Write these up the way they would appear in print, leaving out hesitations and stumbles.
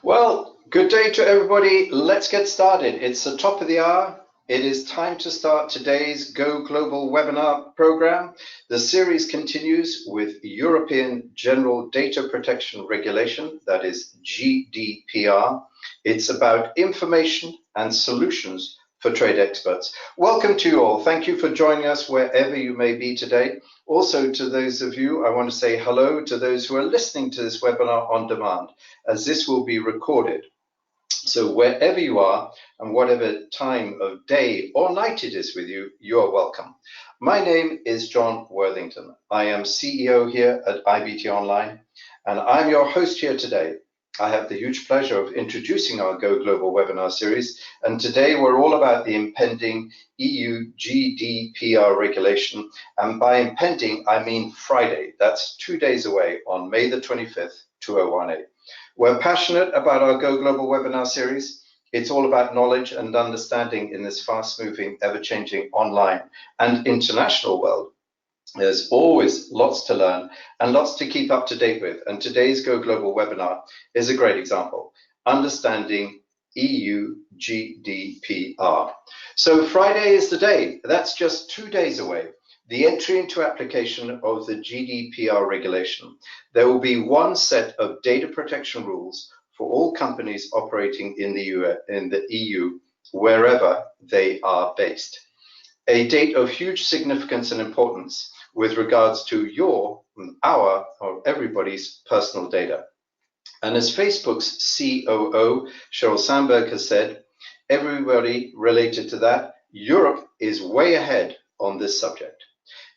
Well, good day to everybody. Let's get started. It's the top of the hour. It is time to start today's Go Global webinar program. The series continues with European General Data Protection Regulation, that is GDPR. It's about information and solutions for trade experts. Welcome to you all. Thank you for joining us wherever you may be today. Also, to those of you, I want to say hello to those who are listening to this webinar on demand, as this will be recorded. So wherever you are and whatever time of day or night it is with you, you are welcome. My name is John Worthington. I am CEO here at IVT Online, and I'm your host here today. I have the huge pleasure of introducing our Go Global webinar series, and today we're all about the impending EU GDPR regulation, and by impending I mean Friday. That's 2 days away on May the 25th, 2018. We're passionate about our Go Global webinar series. It's all about knowledge and understanding in this fast-moving, ever-changing online and international world. There's always lots to learn and lots to keep up to date with, and today's Go Global webinar is a great example, understanding EU GDPR. So Friday is the day. That's just 2 days away. The entry into application of the GDPR regulation. There will be one set of data protection rules for all companies operating in the EU, wherever they are based. A date of huge significance and importance with regards to your, our, or everybody's personal data. And as Facebook's COO, Sheryl Sandberg, has said, everybody related to that, Europe is way ahead on this subject.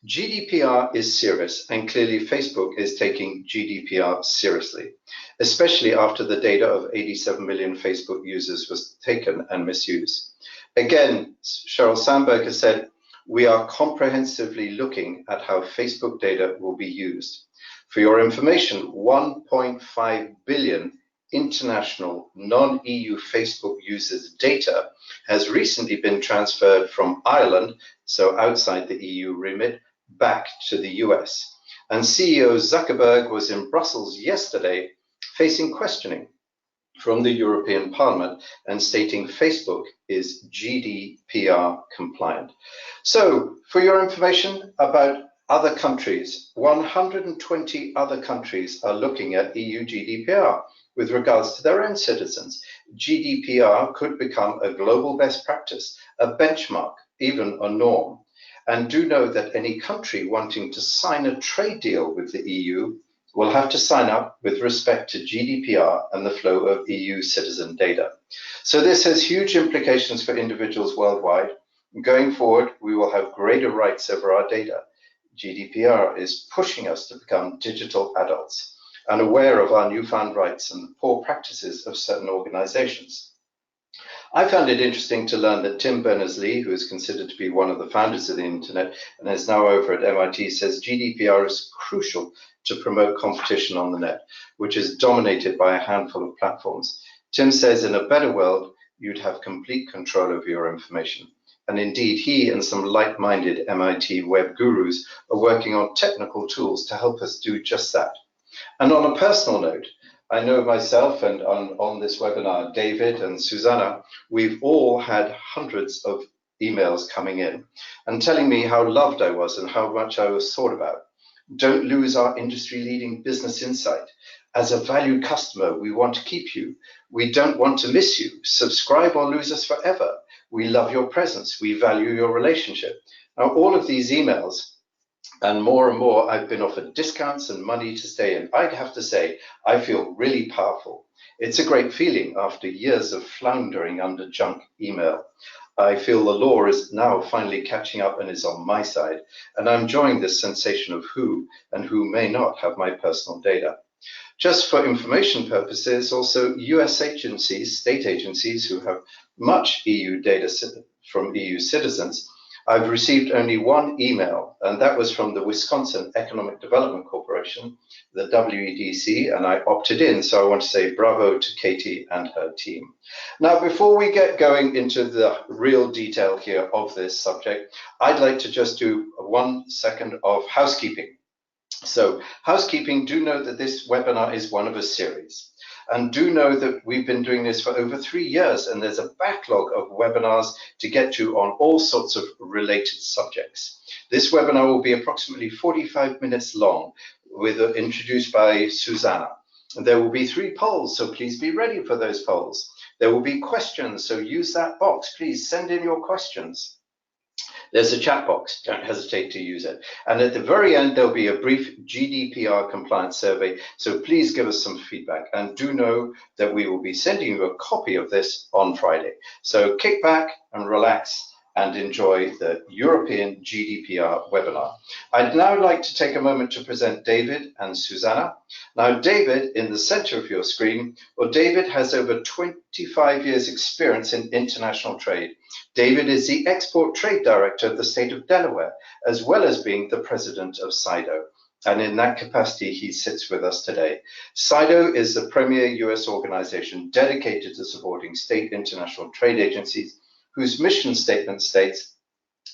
GDPR is serious, and clearly Facebook is taking GDPR seriously, especially after the data of 87 million Facebook users was taken and misused. Again, Sheryl Sandberg has said, we are comprehensively looking at how Facebook data will be used. For your information, 1.5 billion international non-EU Facebook users' data has recently been transferred from Ireland, so outside the EU remit, back to the US. And CEO Zuckerberg was in Brussels yesterday facing questioning from the European Parliament and stating Facebook is GDPR compliant. So for your information about other countries, 120 other countries are looking at EU GDPR with regards to their own citizens. GDPR could become a global best practice, a benchmark, even a norm. And do know that any country wanting to sign a trade deal with the EU will have to sign up with respect to GDPR and the flow of EU citizen data. So this has huge implications for individuals worldwide. Going forward, we will have greater rights over our data. GDPR is pushing us to become digital adults and aware of our newfound rights and the poor practices of certain organizations. I found it interesting to learn that Tim Berners-Lee, who is considered to be one of the founders of the internet and is now over at MIT, says GDPR is crucial to promote competition on the net, which is dominated by a handful of platforms. Tim says in a better world, you'd have complete control over your information. And indeed, he and some like-minded MIT web gurus are working on technical tools to help us do just that. And on a personal note, I know myself and on this webinar, David and Susanna, we've all had hundreds of emails coming in and telling me how loved I was and how much I was thought about. Don't lose our industry-leading business insight. As a valued customer, we want to keep you. We don't want to miss you. Subscribe or lose us forever. We love your presence. We value your relationship. Now, all of these emails and more, I've been offered discounts and money to stay in. I'd have to say, I feel really powerful. It's a great feeling after years of floundering under junk email. I feel the law is now finally catching up and is on my side, and I'm enjoying this sensation of who and who may not have my personal data. Just for information purposes, also US agencies, state agencies who have much EU data from EU citizens, I've received only one email, and that was from the Wisconsin Economic Development Corporation, the WEDC, and I opted in, so I want to say bravo to Katie and her team. Now, before we get going into the real detail here of this subject, I'd like to just do 1 second of housekeeping. So, housekeeping, do note that this webinar is one of a series. And do know that we've been doing this for over 3 years, and there's a backlog of webinars to get to on all sorts of related subjects. This webinar will be approximately 45 minutes long, introduced by Susanna. There will be 3 polls, so please be ready for those polls. There will be questions, so use that box. Please send in your questions. There's a chat box, don't hesitate to use it. And at the very end, there'll be a brief GDPR compliance survey, so please give us some feedback. And do know that we will be sending you a copy of this on Friday. So kick back and relax and enjoy the European GDPR webinar. I'd now like to take a moment to present David and Susanna. Now, David, in the center of your screen, well, David has over 25 years experience in international trade. David is the Export Trade Director of the state of Delaware, as well as being the president of SIDO. And in that capacity, he sits with us today. SIDO is the premier US organization dedicated to supporting state international trade agencies, whose mission statement states,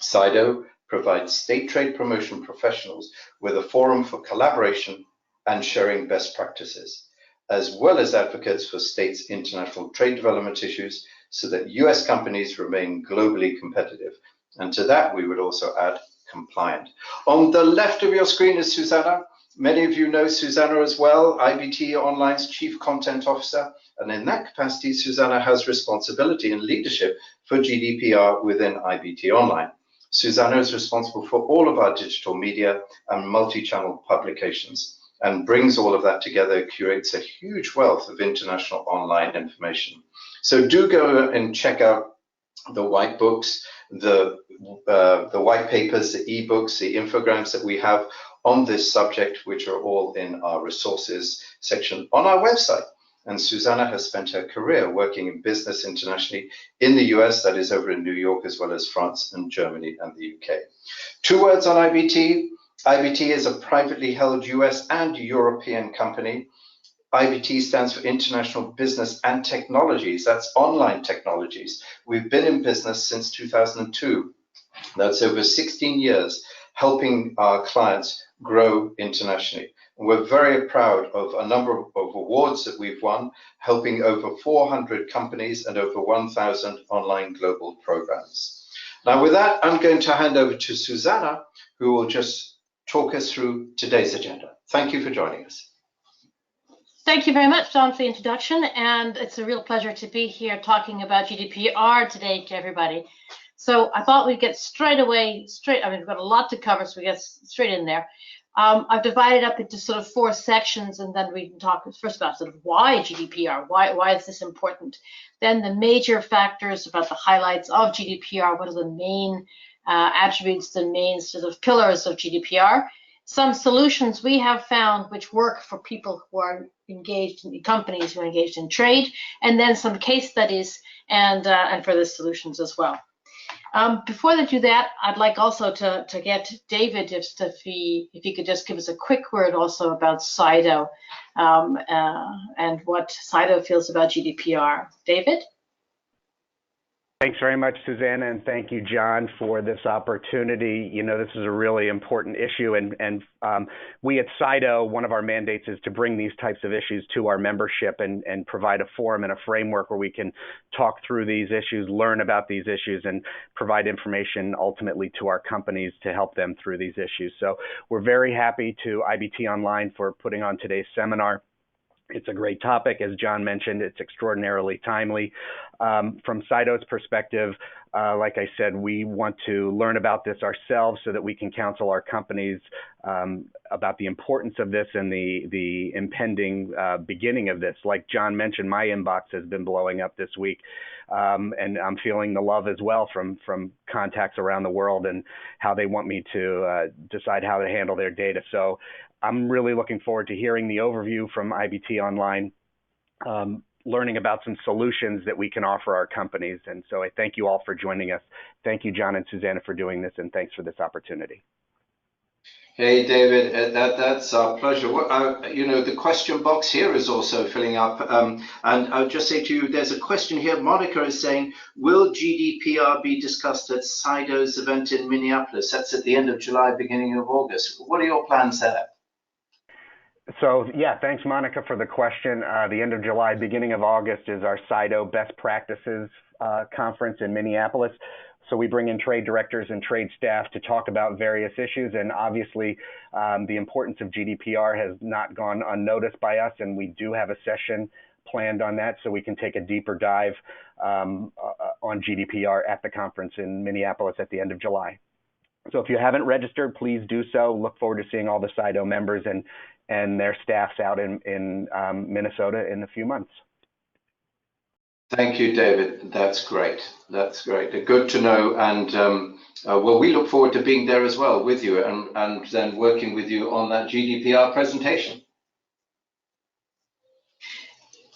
SIDO provides state trade promotion professionals with a forum for collaboration and sharing best practices, as well as advocates for states' international trade development issues so that US companies remain globally competitive. And to that, we would also add compliant. On the left of your screen is Susanna. Many of you know Susanna as well, IVT Online's Chief Content Officer. And in that capacity, Susanna has responsibility and leadership for GDPR within IVT Online. Susanna is responsible for all of our digital media and multi-channel publications and brings all of that together, curates a huge wealth of international online information. So do go and check out the white books, the white papers, the ebooks, the infograms that we have on this subject, which are all in our resources section on our website. And Susanna has spent her career working in business internationally in the US, that is over in New York, as well as France and Germany and the UK. 2 words on IVT. IVT is a privately held US and European company. IVT stands for International Business and Technologies. That's online technologies. We've been in business since 2002. That's over 16 years, helping our clients grow internationally. We're very proud of a number of awards that we've won, helping over 400 companies and over 1,000 online global programs. Now, with that, I'm going to hand over to Susanna, who will just talk us through today's agenda. Thank you for joining us. Thank you very much, John, for the introduction. And it's a real pleasure to be here talking about GDPR today to everybody. So I thought we'd get straight away, I mean, we've got a lot to cover, so we get straight in there. I've divided up into sort of 4 sections, and then we can talk first about sort of why GDPR, why is this important? Then the major factors about the highlights of GDPR, what are the main attributes, the main sort of pillars of GDPR, some solutions we have found which work for people who are engaged in companies who are engaged in trade, and then some case studies and for the solutions as well. Before they do that, I'd like also to get David, if he could just give us a quick word also about SIDO and what SIDO feels about GDPR. David? Thanks very much, Susanna, and thank you, John, for this opportunity. You know, this is a really important issue, and we at SIDO, one of our mandates is to bring these types of issues to our membership and provide a forum and a framework where we can talk through these issues, learn about these issues, and provide information ultimately to our companies to help them through these issues. So we're very happy to IVT Online for putting on today's seminar. It's a great topic. As John mentioned, it's extraordinarily timely. From SIDO's perspective, like I said, we want to learn about this ourselves so that we can counsel our companies about the importance of this and the impending beginning of this. Like John mentioned, my inbox has been blowing up this week, and I'm feeling the love as well from contacts around the world and how they want me to decide how to handle their data. So I'm really looking forward to hearing the overview from IVT Online, learning about some solutions that we can offer our companies. And so I thank you all for joining us. Thank you, John and Susanna, for doing this, and thanks for this opportunity. Hey, David, that's our pleasure. You know, the question box here is also filling up. And I'll just say to you, there's a question here. Monica is saying, will GDPR be discussed at SIDO's event in Minneapolis? That's at the end of July, beginning of August. What are your plans there? So yeah, thanks Monica for the question. The end of July, beginning of August is our SIDO Best Practices Conference in Minneapolis. So we bring in trade directors and trade staff to talk about various issues, and obviously the importance of GDPR has not gone unnoticed by us, and we do have a session planned on that, so we can take a deeper dive on GDPR at the conference in Minneapolis at the end of July. So if you haven't registered, please do so. Look forward to seeing all the SIDO members and their staffs out in Minnesota in a few months. Thank you, David. That's great. That's great. Good to know. And well, we look forward to being there as well with you and then working with you on that GDPR presentation.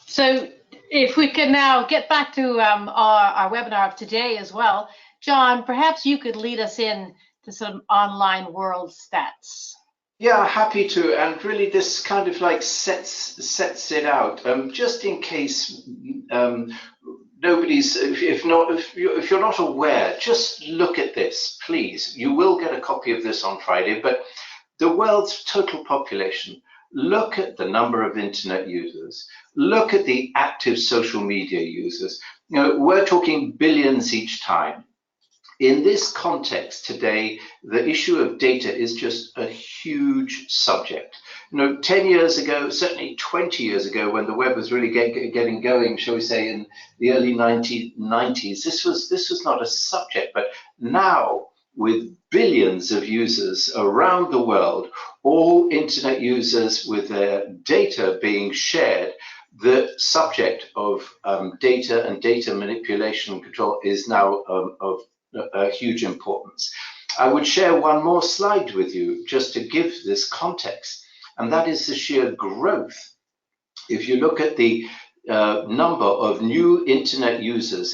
So if we can now get back to our webinar of today as well, John, perhaps you could lead us in to some online world stats. Yeah, happy to. And really this kind of like sets it out, just in case nobody's, if you're not aware, just look at this, please. You will get a copy of this on Friday, but the world's total population, look at the number of internet users, look at the active social media users. You know, we're talking billions each time. In this context today, the issue of data is just a huge subject. You know, 10 years ago, certainly 20 years ago, when the web was really getting going, shall we say, in the early 1990s, this was not a subject. But now, with billions of users around the world, all internet users with their data being shared, the subject of data and data manipulation and control is now of huge importance. I would share one more slide with you just to give this context, and that is the sheer growth. If you look at the number of new internet users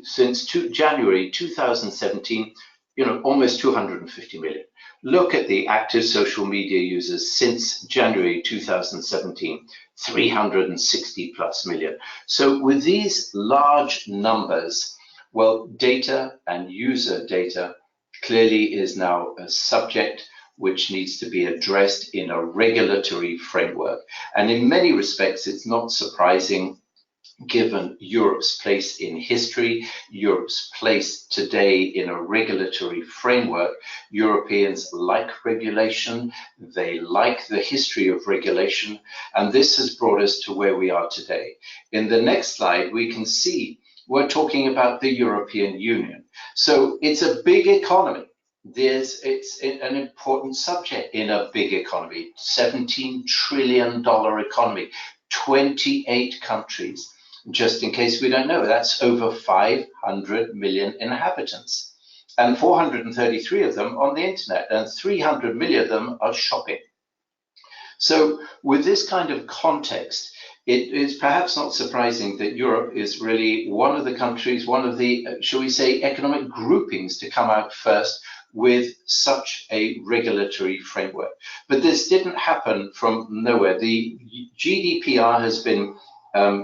since January 2017, you know, almost 250 million. Look at the active social media users since January 2017, 360 plus million. So with these large numbers, well, data and user data clearly is now a subject which needs to be addressed in a regulatory framework. And in many respects, it's not surprising given Europe's place in history, Europe's place today in a regulatory framework. Europeans like regulation, they like the history of regulation, and this has brought us to where we are today. In the next slide, we can see we're talking about the European Union. So it's a big economy. It's an important subject in a big economy, $17 trillion economy, 28 countries. Just in case we don't know, that's over 500 million inhabitants, and 433 of them on the internet, and 300 million of them are shopping. So with this kind of context, it is perhaps not surprising that Europe is really one of the countries, one of the, shall we say, economic groupings to come out first with such a regulatory framework. But this didn't happen from nowhere. The GDPR has been,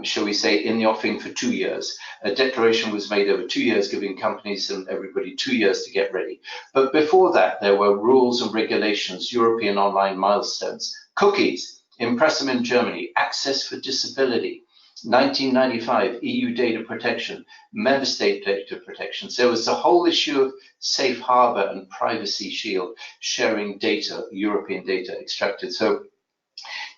shall we say, in the offing for 2 years. A declaration was made over 2 years, giving companies and everybody 2 years to get ready. But before that, there were rules and regulations, European online milestones, cookies, Impressum in Germany, access for disability, 1995, EU data protection, member state data protection. So there was the whole issue of safe harbor and privacy shield, sharing data, European data extracted. So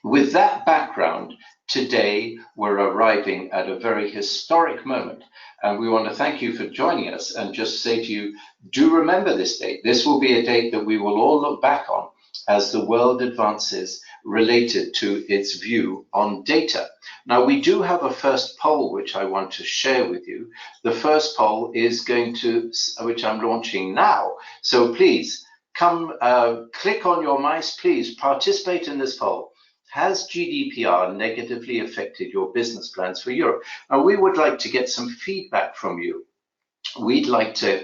with that background, today we're arriving at a very historic moment, and we want to thank you for joining us and just say to you, do remember this date. This will be a date that we will all look back on as the world advances related to its view on data. Now, we do have a first poll which I want to share with you. The first poll is going to, which I'm launching now. So please come, click on your mice, please participate in this poll. Has GDPR negatively affected your business plans for Europe? Now, we would like to get some feedback from you. We'd like to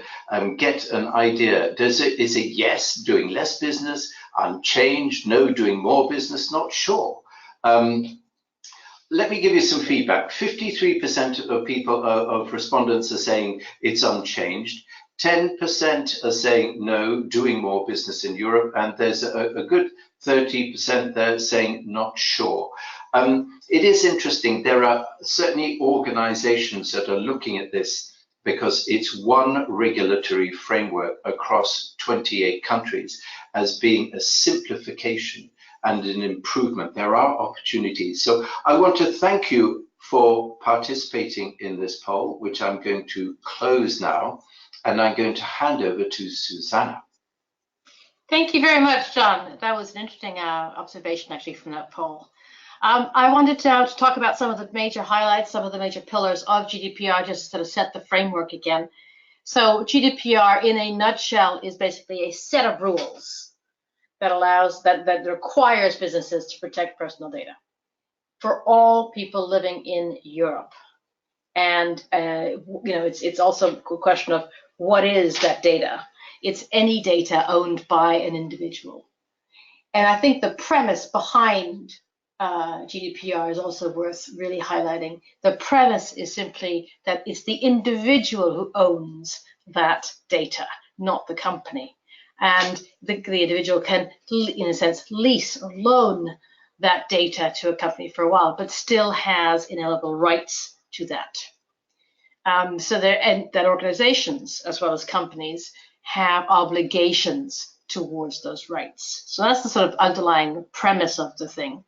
get an idea. Is it yes, doing less business, unchanged, no, doing more business, not sure? Let me give you some feedback. 53% of people, of respondents are saying it's unchanged. 10% are saying no, doing more business in Europe, and there's a good 30% there saying not sure. It is interesting. There are certainly organizations that are looking at this because it's one regulatory framework across 28 countries as being a simplification and an improvement. There are opportunities. So I want to thank you for participating in this poll, which I'm going to close now, and I'm going to hand over to Susanna. Thank you very much, John. That was an interesting observation, actually, from that poll. I wanted to talk about some of the major highlights, some of the major pillars of GDPR, just to sort of set the framework again. So GDPR, in a nutshell, is basically a set of rules that requires businesses to protect personal data for all people living in Europe. And it's also a question of what is that data. It's any data owned by an individual. And I think the premise behind GDPR is also worth really highlighting. The premise is simply that it's the individual who owns that data, not the company. And the individual can, in a sense, lease or loan that data to a company for a while, but still has inalienable rights to that. And that organizations, as well as companies, have obligations towards those rights. So that's the sort of underlying premise of the thing.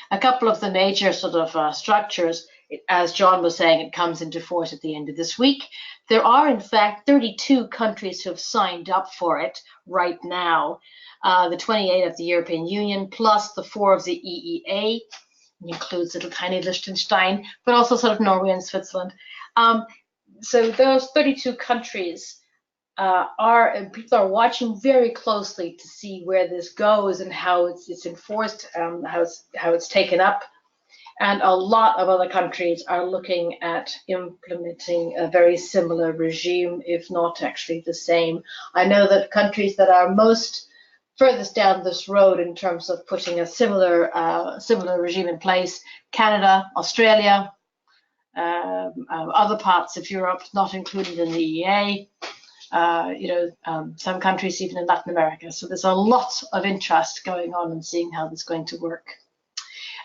A couple of the major sort of structures, as John was saying, it comes into force at the end of this week. There are, in fact, 32 countries who have signed up for it right now. The 28 of the European Union, plus the 4 of the EEA, includes little tiny Liechtenstein, but also sort of Norway and Switzerland. So those 32 countries people are watching very closely to see where this goes and how it's enforced, how it's taken up. And a lot of other countries are looking at implementing a very similar regime, if not actually the same. I know that countries that are furthest down this road in terms of putting a similar regime in place: Canada, Australia, other parts of Europe, not included in the EEA. Some countries even in Latin America. So there's a lot of interest going on in seeing how this is going to work.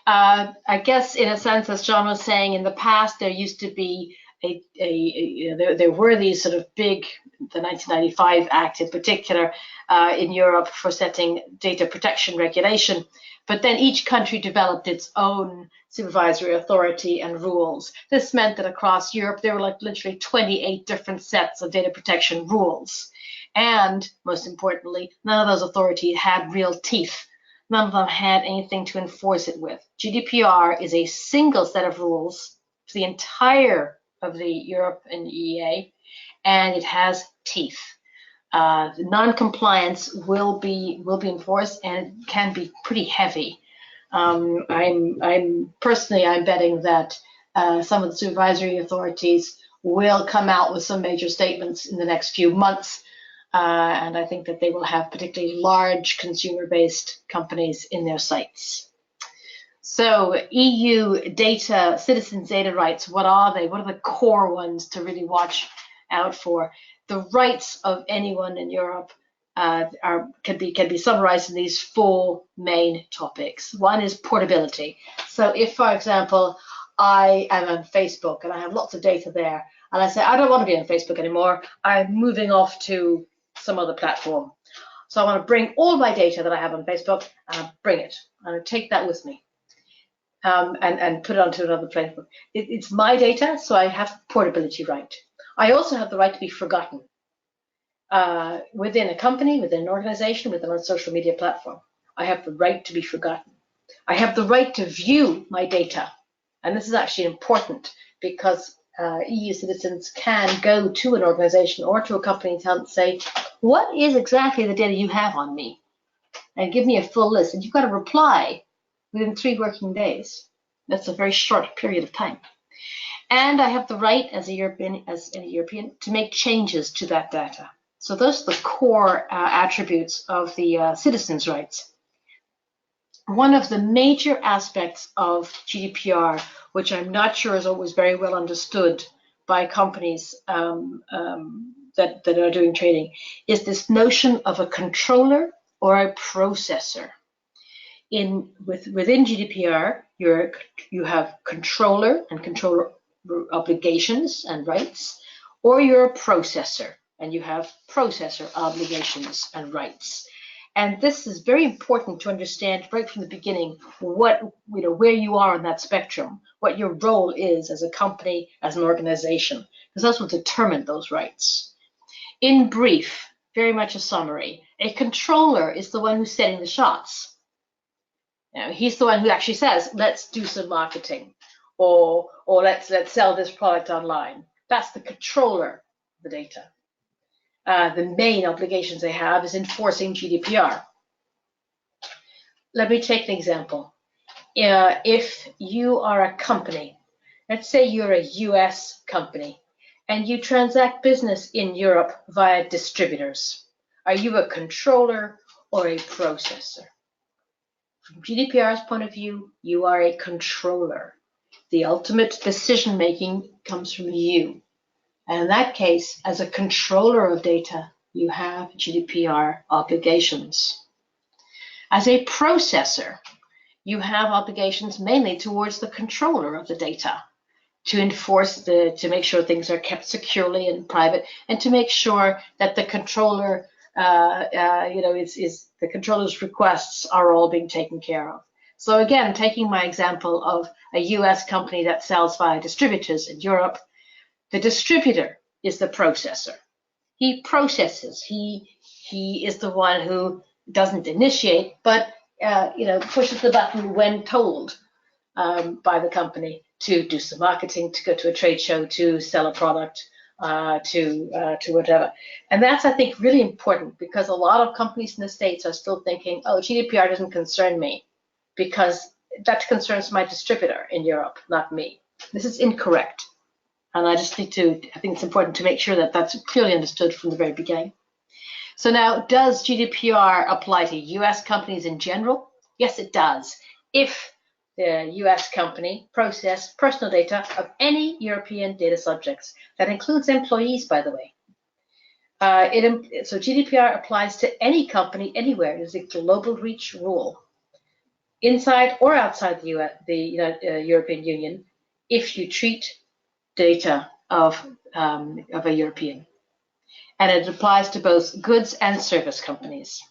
I guess, in a sense, as John was saying, in the past there used to be there were these sort of big, the 1995 Act in particular, in Europe for setting data protection regulation. But then each country developed its own supervisory authority and rules. This meant that across Europe, there were like literally 28 different sets of data protection rules. And most importantly, none of those authorities had real teeth. None of them had anything to enforce it with. GDPR is a single set of rules for the entire of the Europe and EEA, and it has teeth. The non-compliance will be enforced, and it can be pretty heavy. I'm betting that some of the supervisory authorities will come out with some major statements in the next few months, and I think that they will have particularly large consumer-based companies in their sights. So EU data, citizens' data rights, what are they? What are the core ones to really watch out for? The rights of anyone in Europe can be summarized in these 4 main topics. One is portability. So if, for example, I am on Facebook and I have lots of data there, and I say, I don't want to be on Facebook anymore, I'm moving off to some other platform. So I want to bring all my data that I have on Facebook, and I bring it, and I take that with me. And put it onto another platform. It's my data, so I have portability right. I also have the right to be forgotten within a company, within an organization, within a social media platform. I have the right to be forgotten. I have the right to view my data. And this is actually important because EU citizens can go to an organization or to a company and say, what is exactly the data you have on me? And give me a full list. And you've got to reply within 3 working days. That's a very short period of time. And I have the right as a European, to make changes to that data. So those are the core attributes of the citizens' rights. One of the major aspects of GDPR, which I'm not sure is always very well understood by companies that are doing trading, is this notion of a controller or a processor. within GDPR, you have controller and controller obligations and rights, or you're a processor and you have processor obligations and rights. And this is very important to understand right from the beginning where you are on that spectrum, what your role is as a company, as an organization, because that's what determines those rights. In brief, very much a summary, a controller is the one who's setting the shots. He's the one who actually says, let's do some marketing, or let's sell this product online. That's the controller of the data. The main obligations they have is enforcing GDPR. Let me take an example. If you are a company, let's say you're a US company, and you transact business in Europe via distributors, are you a controller or a processor? From GDPR's point of view, you are a controller. The ultimate decision-making comes from you. And in that case, as a controller of data, you have GDPR obligations. As a processor, you have obligations mainly towards the controller of the data to enforce to make sure things are kept securely and private, and to make sure that the controller, the controller's requests are all being taken care of. So again, taking my example of a US company that sells via distributors in Europe, the distributor is the processor. He processes. He is the one who doesn't initiate, but pushes the button when told by the company to do some marketing, to go to a trade show, to sell a product, to whatever. And that's, I think, really important, because a lot of companies in the States are still thinking, oh, GDPR doesn't concern me, because that concerns my distributor in Europe, not me. This is incorrect. And I think it's important to make sure that that's clearly understood from the very beginning. So now, does GDPR apply to US companies in general? Yes, it does. If the US company process personal data of any European data subjects, that includes employees, by the way. So GDPR applies to any company anywhere. It is a global reach rule, inside or outside the European Union, if you treat data of a European. And it applies to both goods and service companies.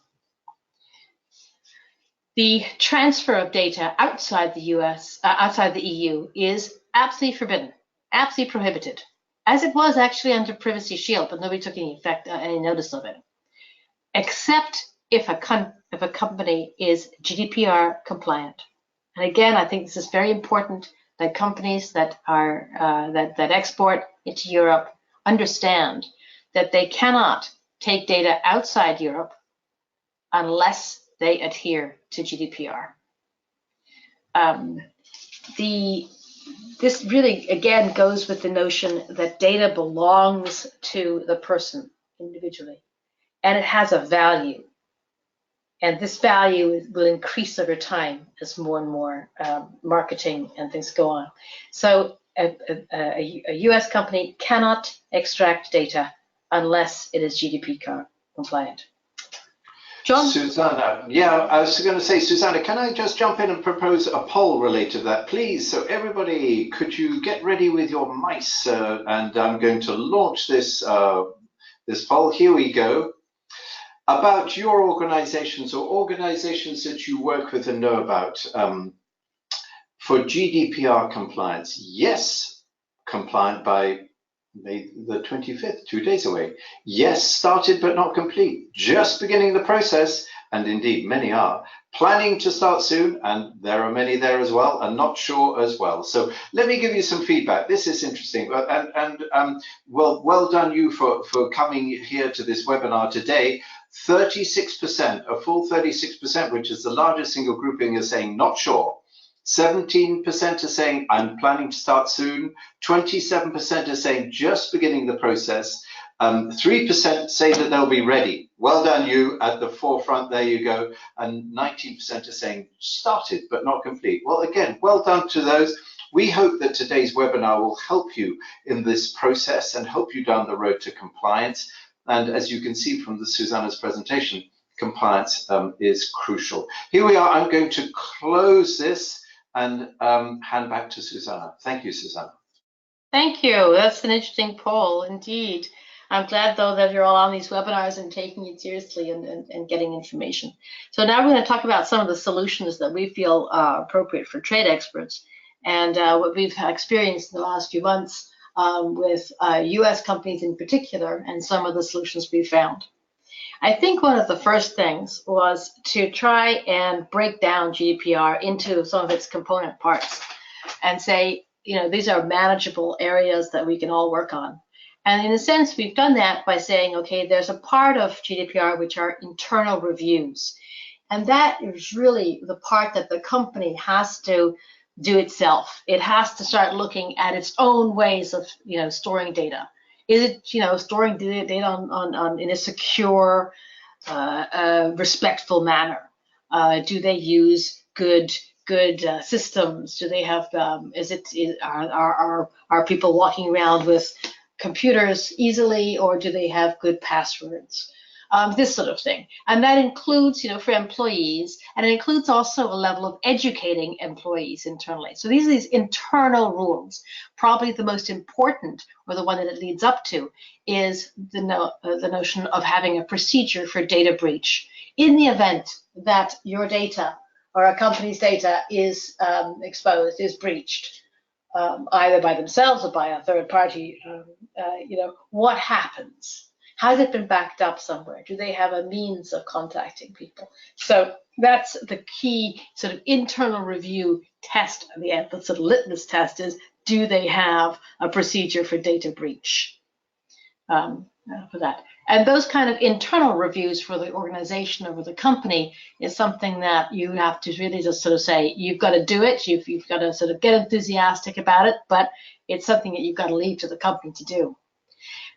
The transfer of data outside the outside the EU is absolutely forbidden, absolutely prohibited, as it was actually under Privacy Shield, but nobody took any notice of it, except if a company is GDPR compliant. And again, I think this is very important that companies that are that export into Europe understand that they cannot take data outside Europe unless they adhere to GDPR. This really, again, goes with the notion that data belongs to the person individually, and it has a value. And this value will increase over time as more and more marketing and things go on. So a US company cannot extract data unless it is GDPR compliant. John? Susanna, yeah, I was going to say, Susanna, can I just jump in and propose a poll related to that, please? So everybody, could you get ready with your mice? And I'm going to launch this, this poll. Here we go. About your organizations or organizations that you work with and know about. For GDPR compliance, yes, compliant by May the 25th, 2 days away. Yes, started but not complete, just beginning the process, and indeed many are. Planning to start soon, and there are many there as well, and not sure as well. So let me give you some feedback. This is interesting, well done you for coming here to this webinar today. 36%, a full 36%, which is the largest single grouping, is saying not sure. 17% are saying I'm planning to start soon. 27% are saying just beginning the process. 3% say that they'll be ready. Well done you at the forefront, there you go. And 19% are saying started but not complete. Well, again, well done to those. We hope that today's webinar will help you in this process and help you down the road to compliance. And as you can see from Susanna's presentation, compliance is crucial. Here we are. I'm going to close this and hand back to Susanna. Thank you, Susanna. Thank you. That's an interesting poll, indeed. I'm glad, though, that you're all on these webinars and taking it seriously and getting information. So now we're going to talk about some of the solutions that we feel appropriate for trade experts and what we've experienced in the last few months with US companies in particular and some of the solutions we found. I think one of the first things was to try and break down GDPR into some of its component parts and say, you know, these are manageable areas that we can all work on. And in a sense, we've done that by saying, okay, there's a part of GDPR which are internal reviews. And that is really the part that the company has to do itself. It has to start looking at its own ways of, you know, storing data. Is it, you know, storing data in a secure, respectful manner? Do they use good systems? Do they have? Are people walking around with computers easily, or do they have good passwords? This sort of thing, and that includes, you know, for employees, and it includes also a level of educating employees internally. So these are these internal rules. Probably the most important, or the one that it leads up to, is the notion of having a procedure for data breach. In the event that your data or a company's data is exposed, is breached, either by themselves or by a third party, you know, what happens? Has it been backed up somewhere? Do they have a means of contacting people? So that's the key sort of internal review test at the end. The sort of litmus test is, do they have a procedure for data breach for that? And those kind of internal reviews for the organization or the company is something that you have to really just sort of say, you've got to do it. You've got to sort of get enthusiastic about it, but it's something that you've got to leave to the company to do.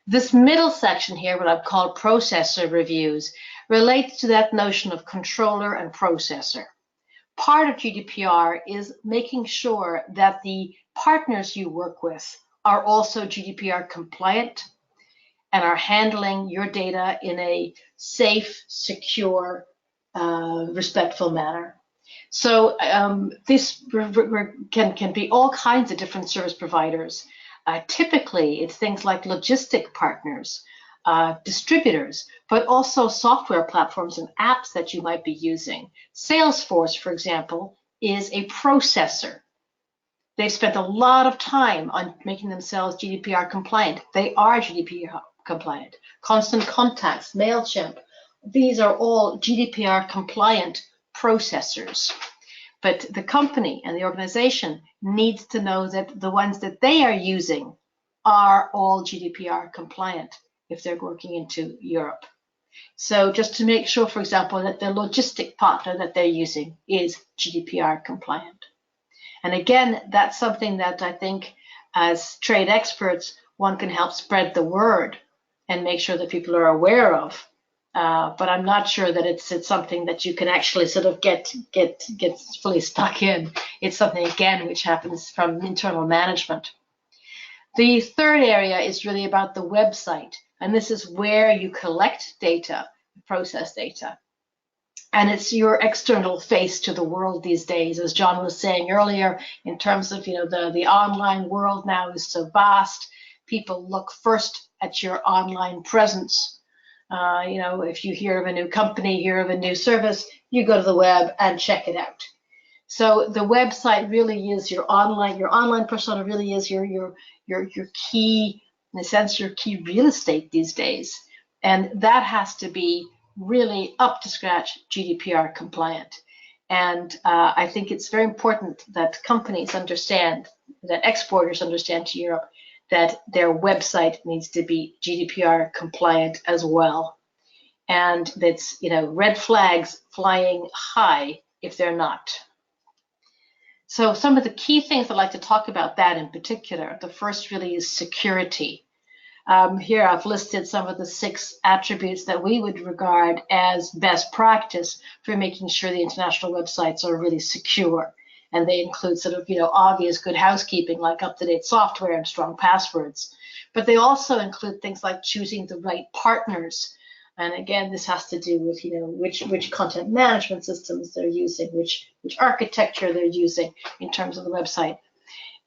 This middle section here, what I've called processor reviews, relates to that notion of controller and processor. Part of GDPR is making sure that the partners you work with are also GDPR compliant and are handling your data in a safe, secure, respectful manner. So this can be all kinds of different service providers. Typically, it's things like logistic partners, distributors, but also software platforms and apps that you might be using. Salesforce, for example, is a processor. They've spent a lot of time on making themselves GDPR compliant. They are GDPR compliant. Constant Contacts, MailChimp, these are all GDPR compliant processors. But the company and the organization needs to know that the ones that they are using are all GDPR compliant if they're working into Europe. So just to make sure, for example, that the logistic partner that they're using is GDPR compliant. And again, that's something that I think as trade experts, one can help spread the word and make sure that people are aware of. But I'm not sure that it's something that you can actually sort of get fully stuck in. It's something, again, which happens from internal management. The third area is really about the website, and this is where you collect data, process data. And it's your external face to the world these days, as John was saying earlier, in terms of, you know, the online world now is so vast. People look first at your online presence. You know, if you hear of a new company, hear of a new service, you go to the web and check it out. So the website really is your online persona really is your key, in a sense, your key real estate these days. And that has to be really up to scratch GDPR compliant. And I think it's very important that companies understand, that exporters understand to Europe, that their website needs to be GDPR compliant as well. And that's, you know, red flags flying high if they're not. So some of the key things I'd like to talk about that in particular. The first really is security. Here I've listed some of the 6 attributes that we would regard as best practice for making sure the international websites are really secure. And they include sort of, you know, obvious good housekeeping, like up-to-date software and strong passwords. But they also include things like choosing the right partners And again, this has to do with, which content management systems they're using, which architecture they're using in terms of the website.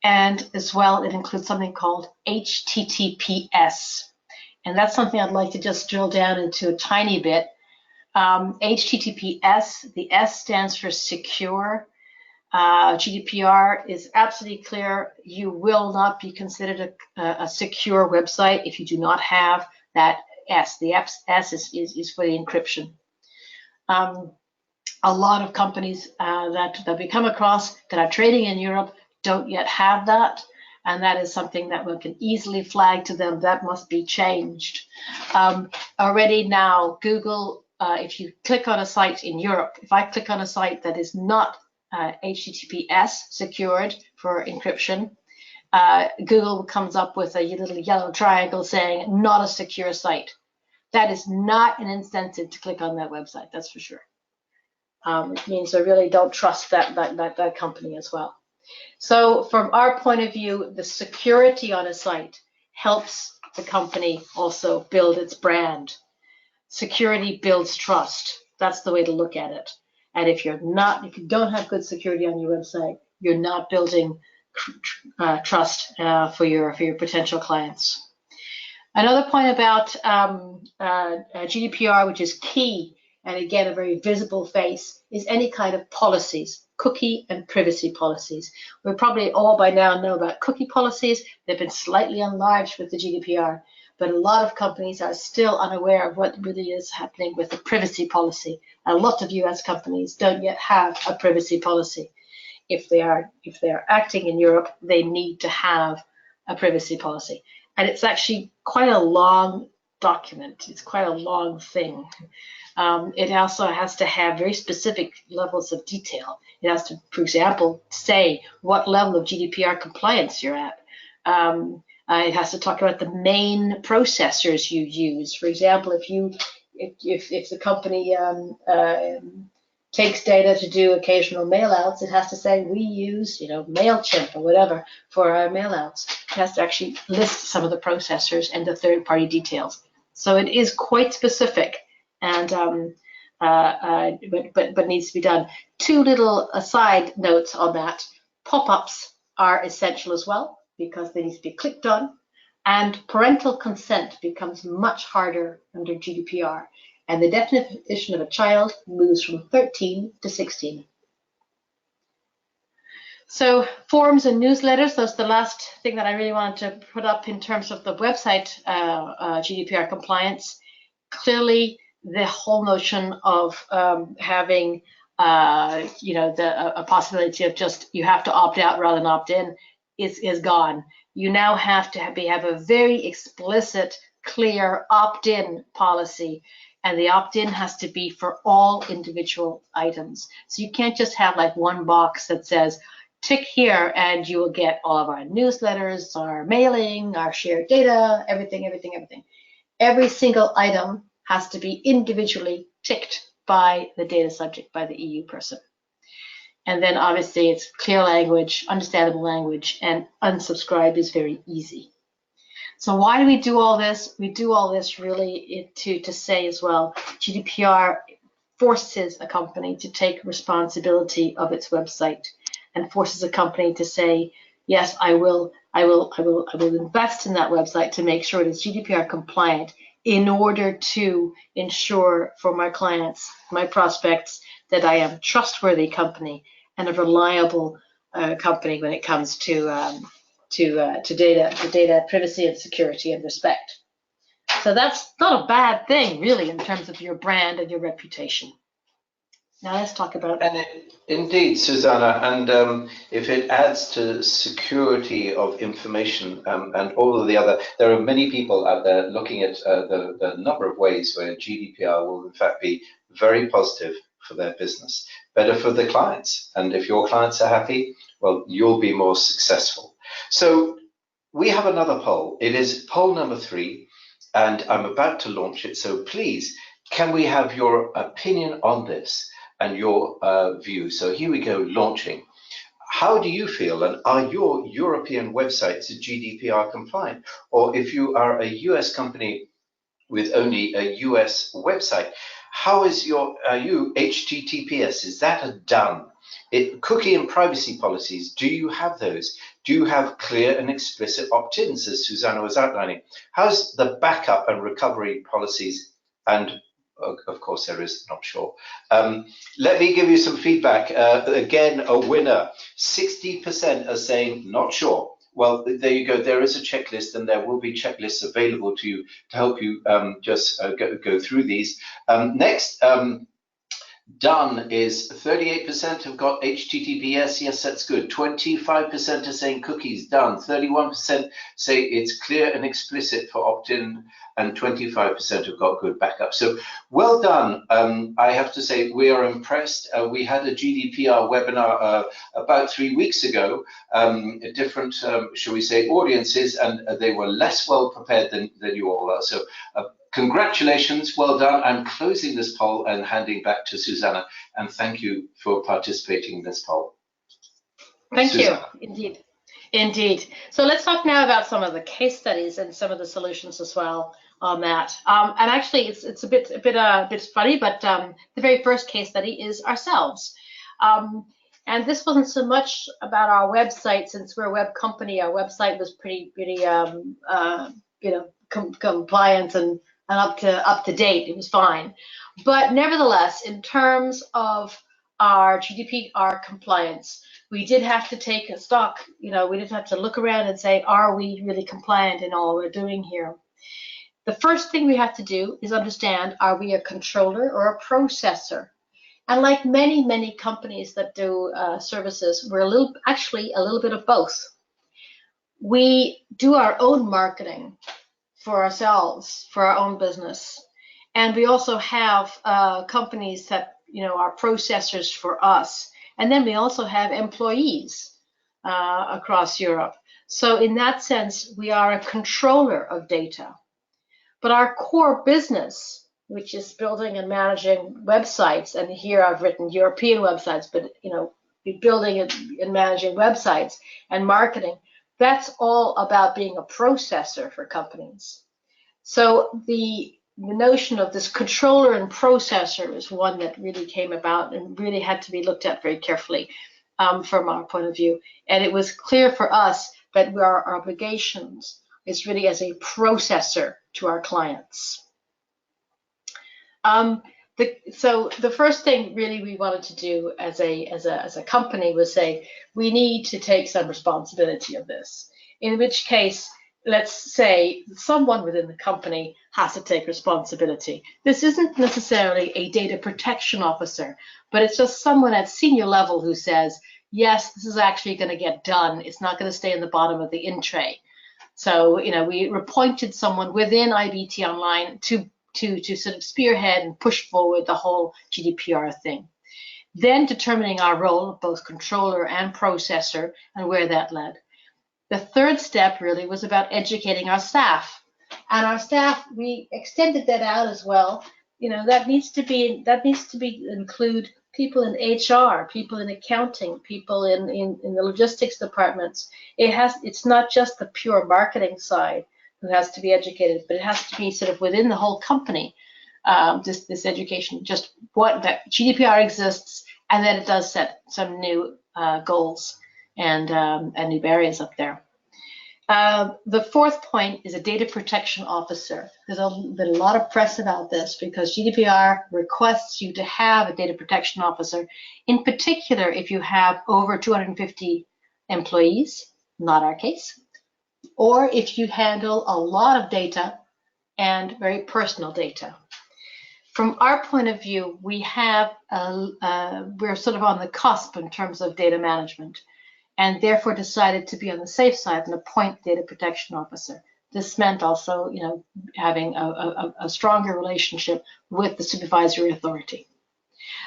And as well, it includes something called HTTPS. And that's something I'd like to just drill down into a tiny bit. HTTPS, the S stands for secure. GDPR is absolutely clear. You will not be considered a secure website if you do not have that S. The S is for the encryption. A lot of companies that we come across that are trading in Europe don't yet have that, and that is something that we can easily flag to them. That must be changed. Already now, Google, if you click on a site in Europe, if I click on a site that is not HTTPS secured for encryption, Google comes up with a little yellow triangle saying not a secure site. That is not an incentive to click on that website, that's for sure. It means I really don't trust that company as well. So from our point of view, the security on a site helps the company also build its brand. Security builds trust. That's the way to look at it. And if you don't have good security on your website, you're not building trust for your potential clients. Another point about GDPR, which is key, and again, a very visible face, is any kind of policies, cookie and privacy policies. We probably all by now know about cookie policies. They've been slightly enlarged with the GDPR, but a lot of companies are still unaware of what really is happening with the privacy policy. A lot of US companies don't yet have a privacy policy. If they are acting in Europe, they need to have a privacy policy. And it's actually quite a long document. It's quite a long thing. It also has to have very specific levels of detail. It has to, for example, say what level of GDPR compliance you're at. It has to talk about the main processors you use. For example, if the company takes data to do occasional mailouts, it has to say we use, MailChimp or whatever for our mailouts. It has to actually list some of the processors and the third-party details. So it is quite specific, and but needs to be done. Two little aside notes on that: pop-ups are essential as well because they need to be clicked on, and parental consent becomes much harder under GDPR. And the definition of a child moves from 13 to 16. So forums and newsletters, that's the last thing that I really wanted to put up in terms of the website GDPR compliance. Clearly, the whole notion of having a possibility of just you have to opt out rather than opt in is gone. You now have to have a very explicit, clear opt-in policy. And the opt-in has to be for all individual items. So you can't just have like one box that says, tick here and you will get all of our newsletters, our mailing, our shared data, everything. Every single item has to be individually ticked by the data subject, by the EU person. And then obviously it's clear language, understandable language, and unsubscribe is very easy. So why do we do all this? We do all this really to say as well, GDPR forces a company to take responsibility of its website and forces a company to say, yes, I will invest in that website to make sure it is GDPR compliant in order to ensure for my clients, my prospects, that I am a trustworthy company and a reliable company when it comes to data privacy and security and respect. So that's not a bad thing, really, in terms of your brand and your reputation. Now let's talk about. And indeed, Susanna, and if it adds to security of information and all of the other, there are many people out there looking at the number of ways where GDPR will in fact be very positive for their business, better for the clients. And if your clients are happy, well, you'll be more successful. So we have another poll. It is poll number 3, and I'm about to launch it. So please, can we have your opinion on this and your view? So here we go, launching. How do you feel, and are your European websites GDPR compliant? Or if you are a US company with only a US website. How is your HTTPS? Is that a done? Cookie and privacy policies, do you have those? Do you have clear and explicit opt-ins, as Susanna was outlining? How's the backup and recovery policies? And of course, there is not sure. Let me give you some feedback. Again, a winner. 60% are saying not sure. Well, there you go. There is a checklist, and there will be checklists available to you to help you just go through these. Next, done is 38% have got HTTPS. Yes, that's good. 25% are saying cookies, done. 31% say it's clear and explicit for opt-in, and 25% have got good backup. So well done. I have to say we are impressed. We had a GDPR webinar about 3 weeks ago, different, shall we say, audiences, and they were less well prepared than you all are. So congratulations, well done. I'm closing this poll and handing back to Susanna, and thank you for participating in this poll. Thank you, indeed. Indeed. So let's talk now about some of the case studies and some of the solutions as well on that. And actually, it's a bit funny, but the very first case study is ourselves. And this wasn't so much about our website, since we're a web company. Our website was pretty compliant and up to date. It was fine. But nevertheless, in terms of our GDPR compliance, we did have to take a stock. We did have to look around and say, are we really compliant in all we're doing here? The first thing we have to do is understand, are we a controller or a processor? And like many companies that do services, we're actually a little bit of both. We do our own marketing for ourselves, for our own business. And we also have companies that are processors for us. And then we also have employees across Europe. So in that sense, we are a controller of data. But our core business, which is building and managing websites, and here I've written European websites, but building and managing websites and marketing, that's all about being a processor for companies. So the notion of this controller and processor is one that really came about and really had to be looked at very carefully from our point of view. And it was clear for us that our obligations is really as a processor to our clients. So the first thing really we wanted to do as a company was say, we need to take some responsibility of this, in which case, let's say someone within the company has to take responsibility. This isn't necessarily a data protection officer, but it's just someone at senior level who says, yes, this is actually going to get done. It's not going to stay in the bottom of the in tray. So, we appointed someone within IVT Online to sort of spearhead and push forward the whole GDPR thing. Then determining our role of both controller and processor and where that led. The third step really was about educating our staff. And our staff, we extended that out as well. That needs to include people in HR, people in accounting, people in the logistics departments. It's not just the pure marketing side who has to be educated, but it has to be sort of within the whole company, this education, just what that GDPR exists, and then it does set some new goals and new barriers up there. The fourth point is a data protection officer. There's been a lot of press about this because GDPR requests you to have a data protection officer, in particular if you have over 250 employees, not our case, or if you handle a lot of data and very personal data. From our point of view, we're sort of on the cusp in terms of data management, and therefore decided to be on the safe side and appoint data protection officer. This meant also, having a stronger relationship with the supervisory authority.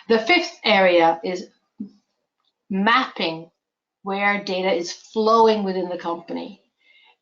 The fifth area is mapping where data is flowing within the company.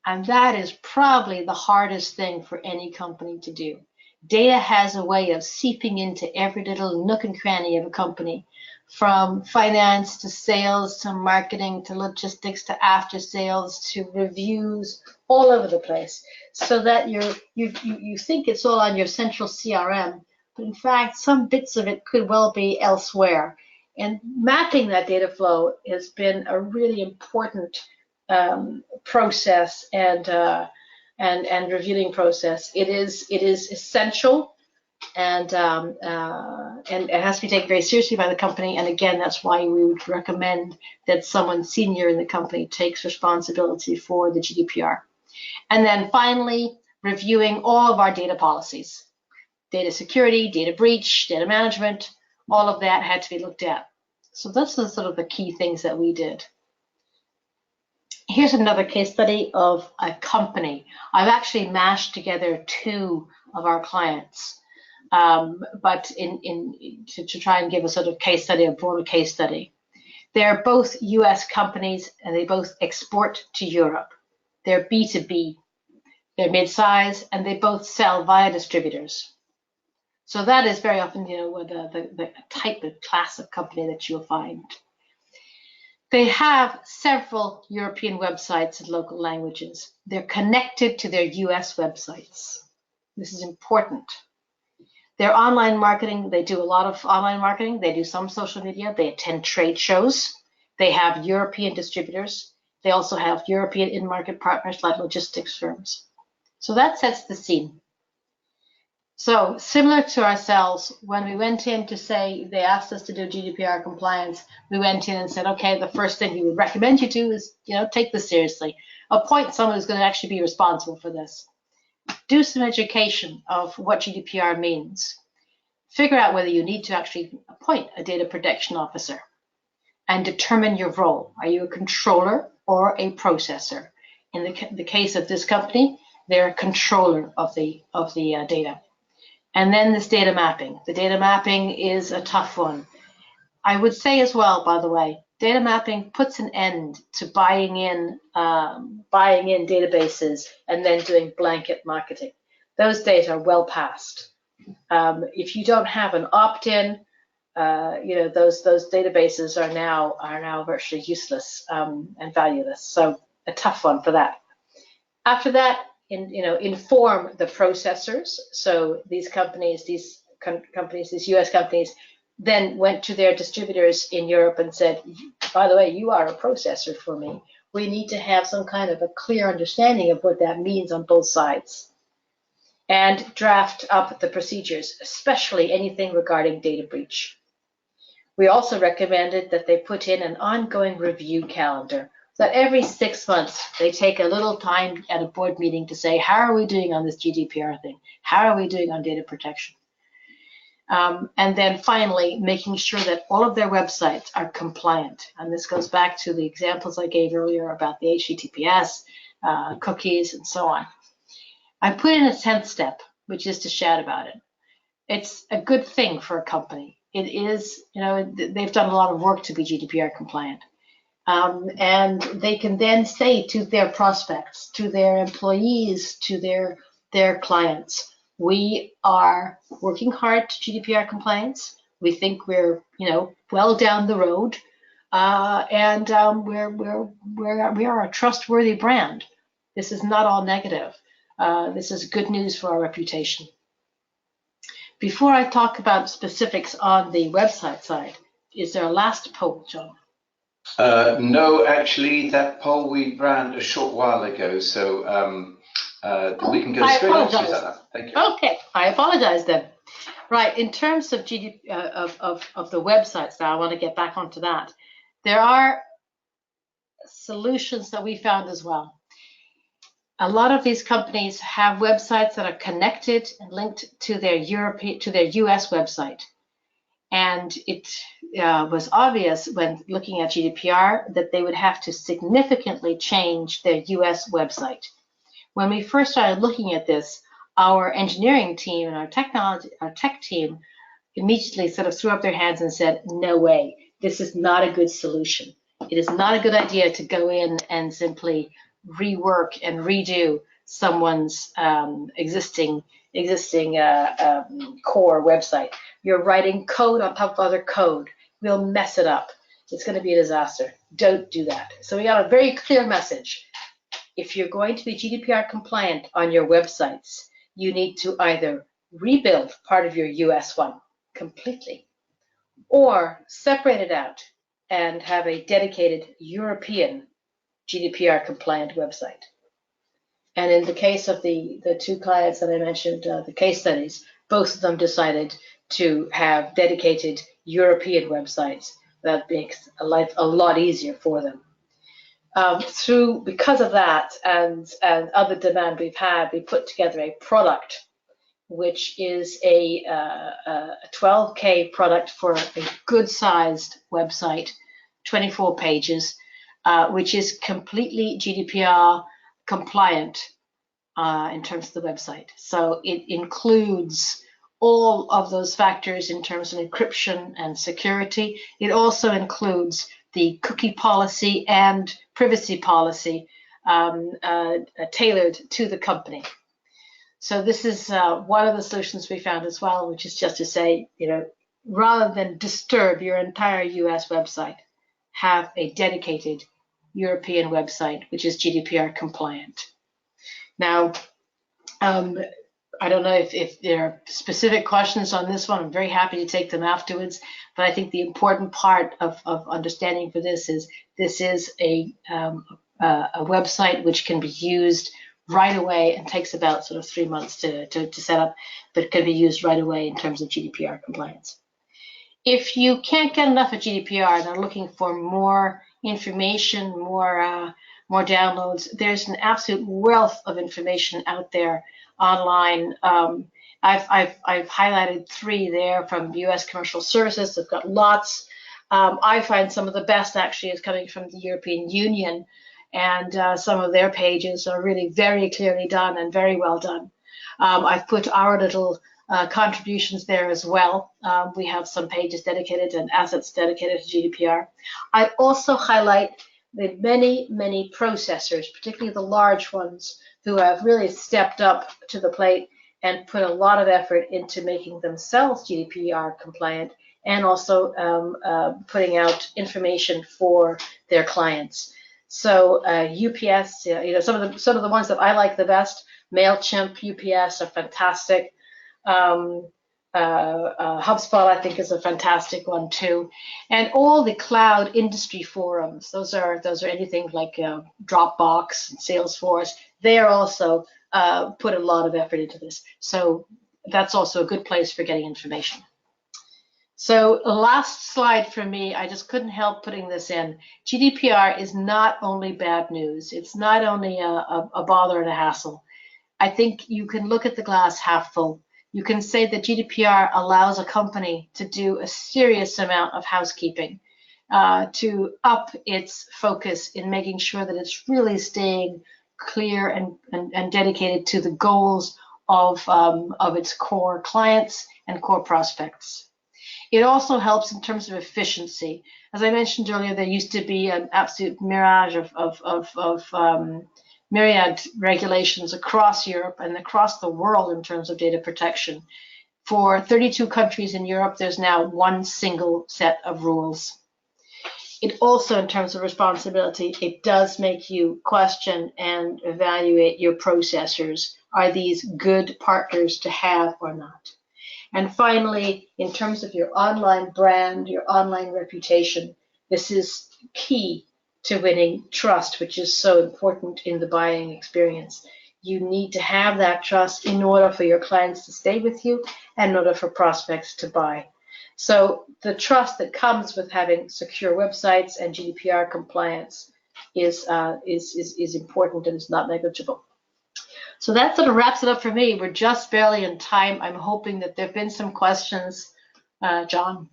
And that is probably the hardest thing for any company to do. Data has a way of seeping into every little nook and cranny of a company, from finance to sales to marketing to logistics to after sales to reviews, all over the place, so that you think it's all on your central CRM, but in fact some bits of it could well be elsewhere. And mapping that data flow has been a really important process and reviewing process. It is essential, and it has to be taken very seriously by the company. And again, that's why we would recommend that someone senior in the company takes responsibility for the GDPR. And then finally, reviewing all of our data policies, data security, data breach, data management, all of that had to be looked at. So those are sort of the key things that we did. Here's another case study of a company. I've actually mashed together two of our clients, but to try and give a sort of case study, a broader case study. They're both US companies and they both export to Europe. They're B2B, they're mid-size, and they both sell via distributors. So that is very often, the type of class of company that you'll find. They have several European websites in local languages. They're connected to their US websites. This is important. Their online marketing, they do a lot of online marketing. They do some social media. They attend trade shows. They have European distributors. They also have European in-market partners like logistics firms. So that sets the scene. So similar to ourselves, when we went in to say, they asked us to do GDPR compliance, we went in and said, okay, the first thing we would recommend you do is, take this seriously. Appoint someone who's going to actually be responsible for this. Do some education of what GDPR means. Figure out whether you need to actually appoint a data protection officer and determine your role. Are you a controller or a processor? In the case of this company, they're a controller of the data. And then this data mapping. The data mapping is a tough one. I would say as well, by the way, data mapping puts an end to buying in databases and then doing blanket marketing. Those days are well past. If you don't have an opt-in, those databases are now virtually useless and valueless. So a tough one for that. After that, inform the processors. So these companies, these US companies, then went to their distributors in Europe and said, by the way, you are a processor for me. We need to have some kind of a clear understanding of what that means on both sides. And draft up the procedures, especially anything regarding data breach. We also recommended that they put in an ongoing review calendar, that every 6 months they take a little time at a board meeting to say, how are we doing on this GDPR thing? How are we doing on data protection? And then finally, making sure that all of their websites are compliant. And this goes back to the examples I gave earlier about the HTTPS, cookies, and so on. I put in a 10th step, which is to chat about it. It's a good thing for a company. It is, they've done a lot of work to be GDPR compliant. And they can then say to their prospects, to their employees, to their clients, we are working hard to GDPR compliance. We think we're, well down the road, and we are a trustworthy brand. This is not all negative. This is good news for our reputation. Before I talk about specifics on the website side, is there a last poll, John? No, actually, that poll we ran a short while ago, so we can go straight on to that. Thank you. Okay, I apologize then. Right, in terms of of the websites now, I want to get back onto that. There are solutions that we found as well. A lot of these companies have websites that are connected and linked to their US website. And it was obvious when looking at GDPR that they would have to significantly change their US website. When we first started looking at this, our engineering team and our tech team immediately sort of threw up their hands and said, no way, this is not a good solution. It is not a good idea to go in and simply rework and redo someone's existing core website. You're writing code on top of other code. we'll mess it up. It's going to be a disaster. Don't do that. So we got a very clear message. If you're going to be GDPR compliant on your websites, you need to either rebuild part of your US one completely, or separate it out and have a dedicated European GDPR compliant website. And in the case of the two clients that I mentioned, the case studies, both of them decided to have dedicated European websites. That makes life a lot easier for them. Because of that and other demand we've had, we put together a product which is a 12K product for a good-sized website, 24 pages, which is completely GDPR compliant in terms of the website. So it includes all of those factors in terms of encryption and security. It also includes the cookie policy and privacy policy tailored to the company. So this is one of the solutions we found as well, which is just to say, rather than disturb your entire US website, have a dedicated European website, which is GDPR compliant. Now, I don't know if there are specific questions on this one. I'm very happy to take them afterwards. But I think the important part of understanding for this is a website which can be used right away and takes about sort of 3 months to set up, but it can be used right away in terms of GDPR compliance. If you can't get enough of GDPR and are looking for more information, more downloads, there's an absolute wealth of information out there online. I've highlighted 3 there from U.S. Commercial Services. They've got lots. I find some of the best actually is coming from the European Union, and some of their pages are really very clearly done and very well done. I've put our little contributions there as well. We have some pages dedicated and assets dedicated to GDPR. I also highlight the many processors, particularly the large ones, who have really stepped up to the plate and put a lot of effort into making themselves GDPR compliant, and also putting out information for their clients. So UPS, some of the ones that I like the best, MailChimp, UPS are fantastic. HubSpot, I think, is a fantastic one too, and all the cloud industry forums. Those are anything like Dropbox and Salesforce. They are also put a lot of effort into this. So that's also a good place for getting information. So last slide for me, I just couldn't help putting this in. GDPR is not only bad news. It's not only a bother and a hassle. I think you can look at the glass half full. You can say that GDPR allows a company to do a serious amount of housekeeping, to up its focus in making sure that it's really staying clear and dedicated to the goals of its core clients and core prospects. It also helps in terms of efficiency. As I mentioned earlier, there used to be an absolute mirage of myriad regulations across Europe and across the world in terms of data protection. For 32 countries in Europe, there's now one single set of rules. It also, in terms of responsibility, it does make you question and evaluate your processors. Are these good partners to have or not? And finally, in terms of your online brand, your online reputation, this is key to winning trust, which is so important in the buying experience. You need to have that trust in order for your clients to stay with you and in order for prospects to buy. So the trust that comes with having secure websites and GDPR compliance is important and is not negligible. So that sort of wraps it up for me. We're just barely in time. I'm hoping that there have been some questions. John?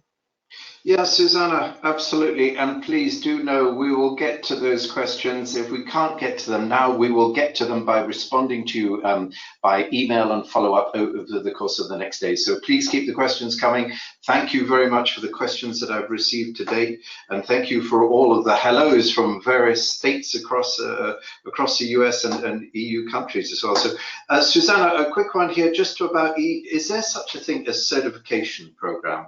Yeah, Susanna, absolutely. And please do know we will get to those questions. If we can't get to them now, we will get to them by responding to you by email and follow up over the course of the next day. So please keep the questions coming. Thank you very much for the questions that I've received to date. And thank you for all of the hellos from various states across the US and EU countries as well. So Susanna, a quick one here just about, is there such a thing as certification program?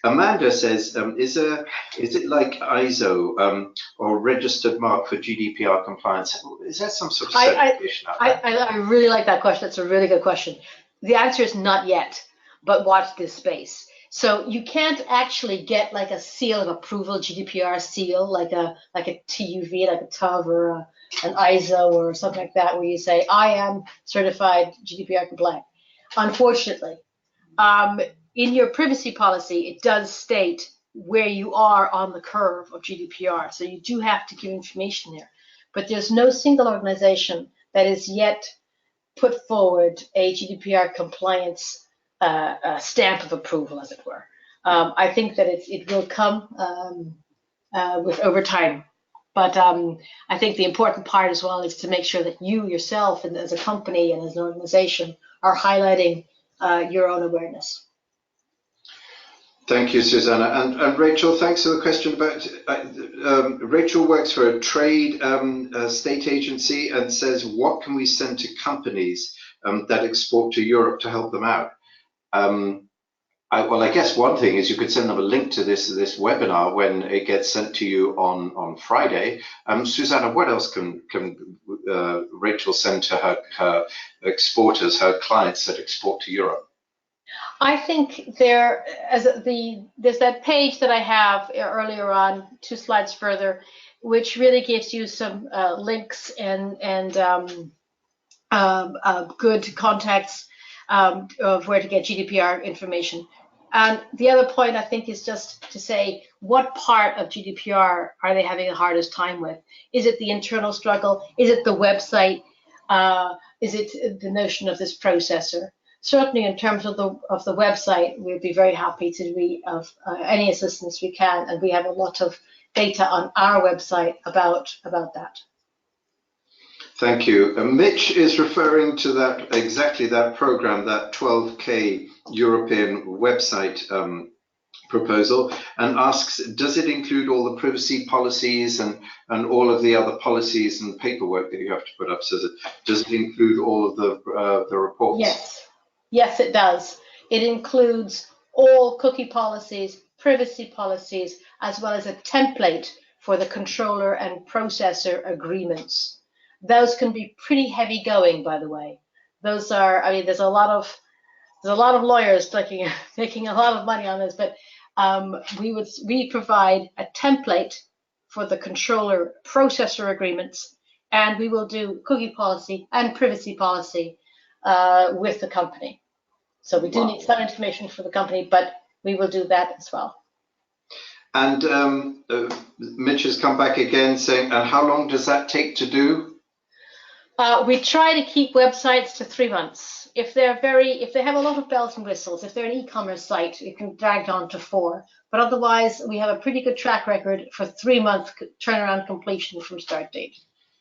Amanda says, is it like ISO or registered mark for GDPR compliance? Is that some sort of certification out there? I really like that question. That's a really good question. The answer is not yet, but watch this space. So you can't actually get like a seal of approval, GDPR seal, like a TUV, like a TUV or an ISO or something like that, where you say, I am certified GDPR compliant. Unfortunately, in your privacy policy, it does state where you are on the curve of GDPR. So you do have to give information there. But there's no single organization that has yet put forward a GDPR compliance stamp of approval, as it were. I think that it will come with over time. But I think the important part as well is to make sure that you yourself, and as a company and as an organization, are highlighting your own awareness. Thank you, Susanna. And Rachel, thanks for the question about, Rachel works for a trade state agency and says, what can we send to companies that export to Europe to help them out? Well, I guess one thing is you could send them a link to this webinar when it gets sent to you on Friday. Susanna, what else can Rachel send to her exporters, her clients that export to Europe? I think there's that page that I have earlier on, 2 slides further, which really gives you some links and good contacts of where to get GDPR information. And the other point, I think, is just to say, what part of GDPR are they having the hardest time with? Is it the internal struggle? Is it the website? Is it the notion of this processor? Certainly, in terms of the website, we'd be very happy to be of any assistance we can, and we have a lot of data on our website about that. Thank you. Mitch is referring to that exactly that program, that 12K European website proposal, and asks, does it include all the privacy policies and all of the other policies and paperwork that you have to put up? So does it include all of the reports? Yes, it does. It includes all cookie policies, privacy policies, as well as a template for the controller and processor agreements. Those can be pretty heavy going, by the way. Those are, I mean, there's a lot of lawyers making a lot of money on this, but we provide a template for the controller processor agreements, and we will do cookie policy and privacy policy with the company. So we do need some information for the company, but we will do that as well. And Mitch has come back again saying, how long does that take to do? We try to keep websites to 3 months. If they have a lot of bells and whistles, if they're an e-commerce site, it can drag on to 4. But otherwise, we have a pretty good track record for 3-month turnaround completion from start date.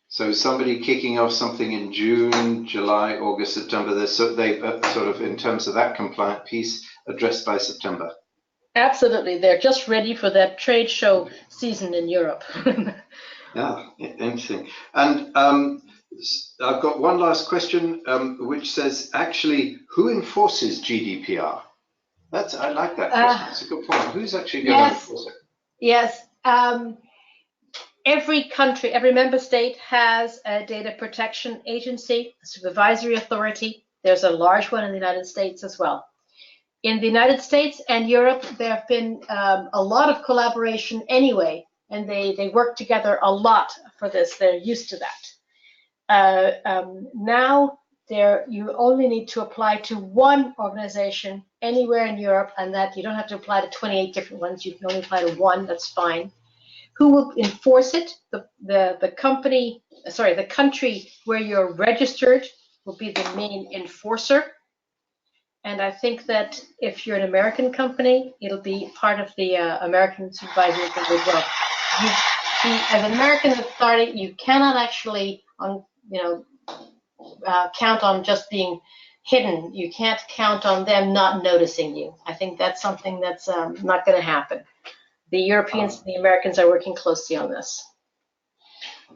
So somebody kicking off something in June, July, August, September, they sort of, in terms of that compliant piece, addressed by September. Absolutely, they're just ready for that trade show season in Europe. Yeah, interesting. And I've got one last question, which says, actually, who enforces GDPR? I like that question. It's a good point. Who's actually going to enforce it? Yes. Every country, every member state has a data protection agency, a supervisory authority. There's a large one in the United States as well. In the United States and Europe, there have been a lot of collaboration anyway, and they work together a lot for this. They're used to that. Now, you only need to apply to one organization anywhere in Europe, and that you don't have to apply to 28 different ones. You can only apply to one. That's fine. Who will enforce it? The country where you're registered will be the main enforcer. And I think that if you're an American company, it'll be part of the American supervisory authority as well. As an American authority, you cannot actually, count on just being hidden. You can't count on them not noticing you. I think that's something that's not going to happen. The Europeans and the Americans are working closely on this.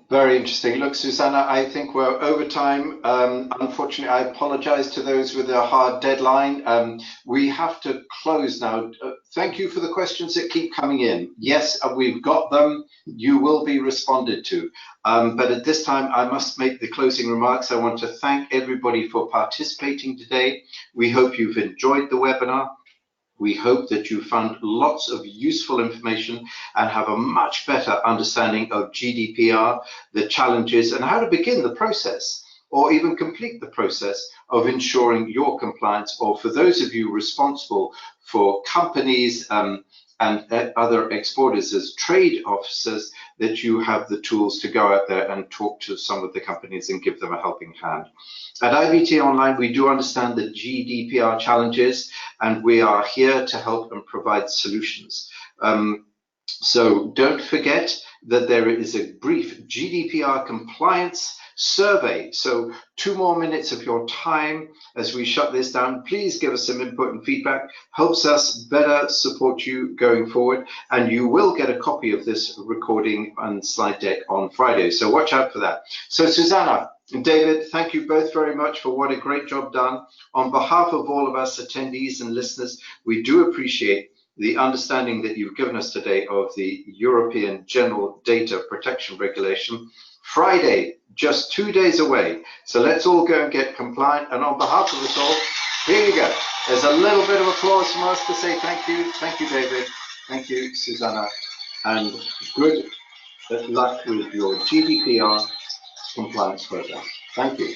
Very interesting. Look, Susanna, I think we're over time. Unfortunately, I apologize to those with a hard deadline. We have to close now. Thank you for the questions that keep coming in. Yes, we've got them. You will be responded to. But at this time, I must make the closing remarks. I want to thank everybody for participating today. We hope you've enjoyed the webinar. We hope that you found lots of useful information and have a much better understanding of GDPR, the challenges, and how to begin the process or even complete the process of ensuring your compliance, or for those of you responsible for companies and other exporters as trade officers, that you have the tools to go out there and talk to some of the companies and give them a helping hand. At IVT Online, we do understand the GDPR challenges, and we are here to help and provide solutions. So don't forget that there is a brief GDPR compliance survey. So 2 more minutes of your time as we shut this down. Please give us some input and feedback. Helps us better support you going forward. And you will get a copy of this recording and slide deck on Friday. So watch out for that. So Susanna and David, thank you both very much for what a great job done. On behalf of all of us attendees and listeners, we do appreciate the understanding that you've given us today of the European General Data Protection Regulation. Friday, just 2 days away. So let's all go and get compliant. And on behalf of us all, here you go. There's a little bit of applause from us to say thank you. Thank you, David. Thank you, Susanna. And good luck with your GDPR compliance program. Thank you.